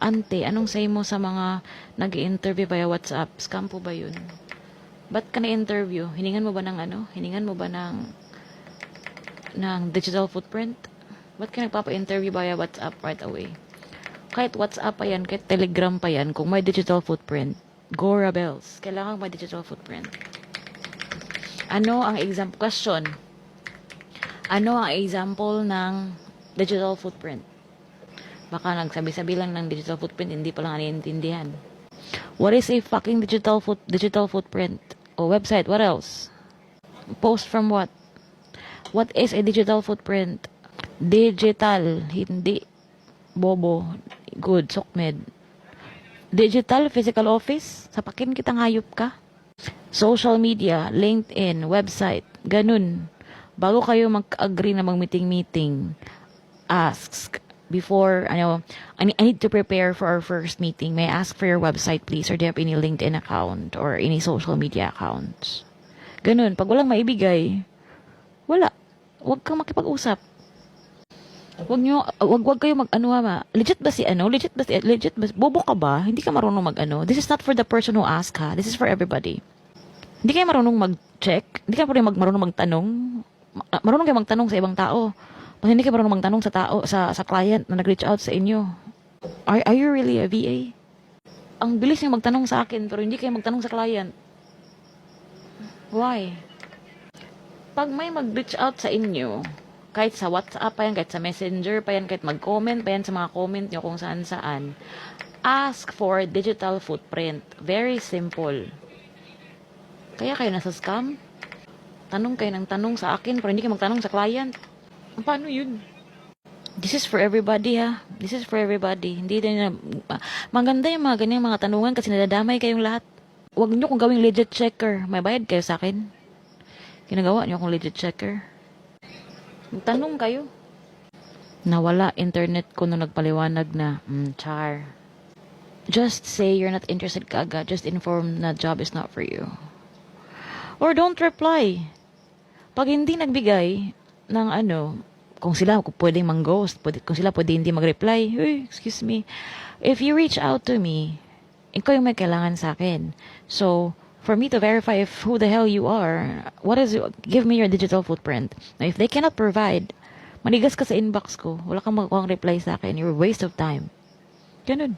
Ante, anong say mo sa mga nag-i-interview via WhatsApp? Scam po ba yun? Ba't ka na-interview? Hiningan mo ba ng ano? Hiningan mo ba ng digital footprint? Ba't ka nagpapa-interview via WhatsApp right away? Kahit WhatsApp pa yan, kahit Telegram pa yan, kung may digital footprint, go rebels. Kailangan may digital footprint. Ano ang example? Question. Ano ang example ng digital footprint? Baka nagsabi-sabi lang ng digital footprint, hindi pa lang naiintindihan. What is a fucking digital footprint? O website, what else? Post from what? What is a digital footprint? Digital, hindi bobo, good, sokmed. Digital, physical office, sapakin kitang hayop ka. Social media, LinkedIn, website, ganun. Bago kayo mag-agree na mag-meeting, ask before, I need to prepare for our first meeting. May I ask for your website, please? Or do you have any LinkedIn account or any social media accounts? Ganun. Pag walang maibigay, wala. Huwag kang makipag-usap. Wag kayo legit ba si bobo ka ba? Hindi ka marunong This is not for the person who ask ha. This is for everybody. Hindi kayo marunong mag-check. Hindi kayo marunong magtanong. Marunong kayo magtanong sa ibang tao. Pag hindi kayo marunong magtanong sa tao, sa client na nag-reach out sa inyo. Are you really a VA? Ang bilis niyo magtanong sa akin, pero hindi kayo magtanong sa client. Why? Pag may mag-reach out sa inyo, kahit sa WhatsApp pa yan, kahit sa Messenger pa yan, kahit mag-comment pa yan sa mga comment nyo kung saan-saan, ask for digital footprint. Very simple. Kaya kayo nasa scam? Tanong kayo ng tanong sa akin, pero hindi kayo magtanong sa client. Paano yun? This is for everybody ha. This is for everybody. Hindi din na maganda yung mga ganyang mga tanungan kasi nadadamay kayong lahat. Huwag nyo kung gawing legit checker. May bayad kayo sa akin. Ginagawa nyo akong legit checker. Magtanong kayo. Nawala internet ko nung nagpaliwanag na, char. Just say you're not interested kaagad. Just inform na job is not for you. Or don't reply. Pag hindi nagbigay ng kung sila pwedeng mang-ghost, kung sila pwede hindi mag-reply, excuse me. If you reach out to me, ikaw yung may kailangan sa akin. So, for me to verify who the hell you are, give me your digital footprint. Now, if they cannot provide, manigas ka sa inbox ko, wala kang magkuhang reply sa akin, you're a waste of time. Ganun.